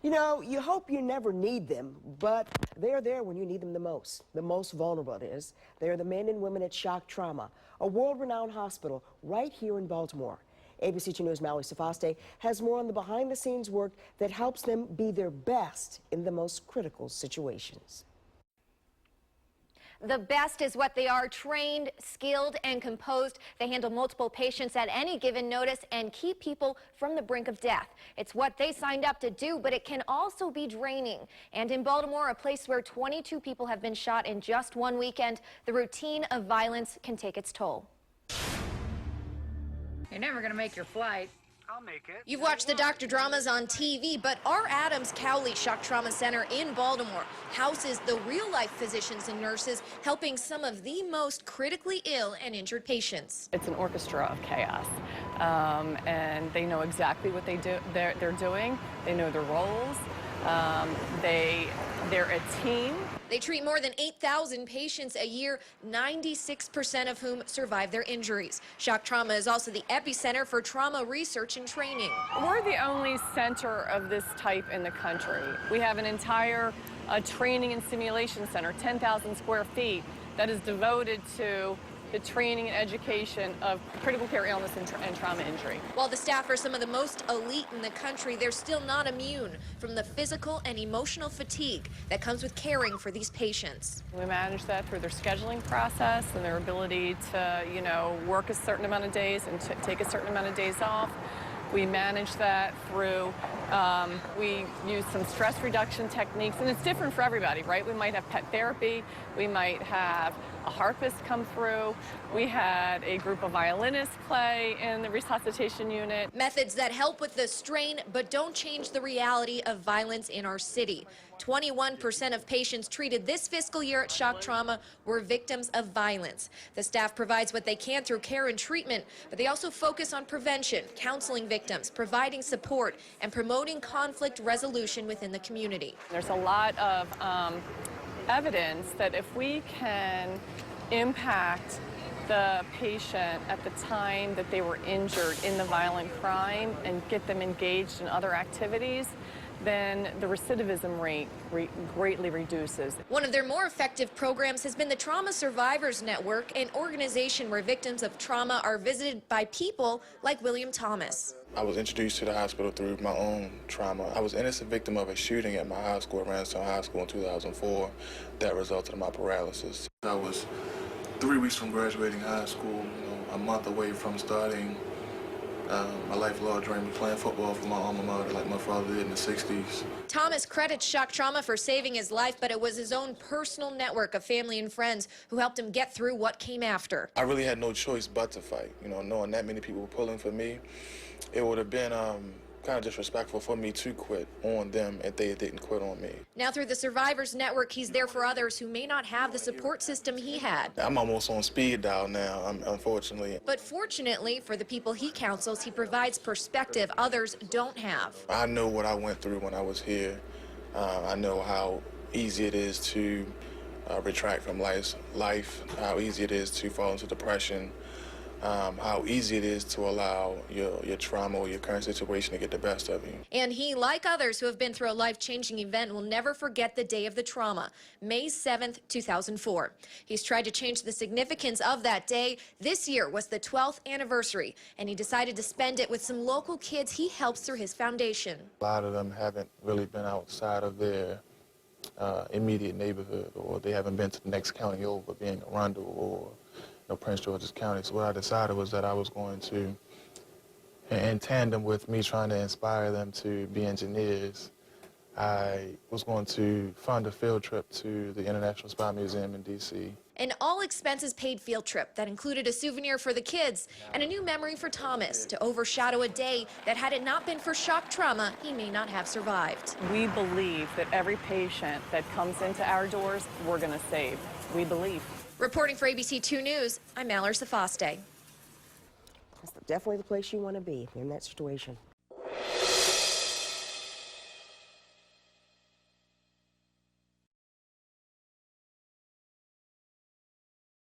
You know, you hope you never need them, but they're there when you need them the most vulnerable it is. They're the men and women at Shock Trauma, a world-renowned hospital right here in Baltimore. ABC 2 News' Mallory Safaste has more on the behind-the-scenes work that helps them be their best in the most critical situations. The best is what they are: trained, skilled, and composed. They handle multiple patients at any given notice and keep people from the brink of death. It's what they signed up to do, but it can also be draining. And in Baltimore, a place where 22 people have been shot in just one weekend, the routine of violence can take its toll. You're never going to make your flight. I'll make it. You've watched the doctor dramas on TV, but our Adams Crowley Shock Trauma Center in Baltimore houses the real-life physicians and nurses helping some of the most critically ill and injured patients. It's an orchestra of chaos, and they know exactly what they're doing. They know their roles. They're a team. They treat more than 8,000 patients a year, 96% of whom survive their injuries. Shock Trauma is also the epicenter for trauma research and training. We're the only center of this type in the country. We have an entire training and simulation center, 10,000 square feet, that is devoted to the training and education of critical care illness and trauma injury. While the staff are some of the most elite in the country, they're still not immune from the physical and emotional fatigue that comes with caring for these patients. We manage that through their scheduling process and their ability to, work a certain amount of days and take a certain amount of days off. We manage that through, we use some stress reduction techniques, and it's different for everybody, right? We might have pet therapy, we might have a harpist come through. We had a group of violinists play in the resuscitation unit. Methods that help with the strain but don't change the reality of violence in our city. 21% of patients treated this fiscal year at Shock Trauma were victims of violence. The staff provides what they can through care and treatment, but they also focus on prevention, counseling victims, providing support, and promoting conflict resolution within the community. There's a lot of evidence that if we can impact the patient at the time that they were injured in the violent crime and get them engaged in other activities, then the recidivism rate greatly reduces. One of their more effective programs has been the Trauma Survivors Network, an organization where victims of trauma are visited by people like William Thomas. I was introduced to the hospital through my own trauma. I was an innocent victim of a shooting at my high school, at Ransom High School in 2004, that resulted in my paralysis. I was 3 weeks from graduating high school, a month away from starting my lifelong dream of playing football for my alma mater like my father did in the 60s. Thomas credits Shock Trauma for saving his life, but it was his own personal network of family and friends who helped him get through what came after. I really had no choice but to fight. Knowing that many people were pulling for me, it would have been kind of disrespectful for me to quit on them if they didn't quit on me. Now through the Survivors Network, he's there for others who may not have the support system he had. I'm almost on speed dial now, unfortunately. But fortunately for the people he counsels, he provides perspective others don't have. I know what I went through when I was here. I know how easy it is to retract from life, how easy it is to fall into depression, how easy it is to allow your trauma or your current situation to get the best of you. And he, like others who have been through a life-changing event, will never forget the day of the trauma, May 7th, 2004. He's tried to change the significance of that day. This year was the 12th anniversary, and he decided to spend it with some local kids he helps through his foundation. A lot of them haven't really been outside of their immediate neighborhood, or they haven't been to the next county over, being Arundel or Prince George's County. So what I decided was that I was going to, in tandem with me trying to inspire them to be engineers, I was going to fund a field trip to the International Spy Museum in D.C. An all-expenses-paid field trip that included a souvenir for the kids and a new memory for Thomas to overshadow a day that, had it not been for Shock Trauma, he may not have survived. We believe that every patient that comes into our doors, we're going to save. We believe. Reporting for ABC 2 News, I'm Mallory Safaste. That's definitely the place you want to be in that situation.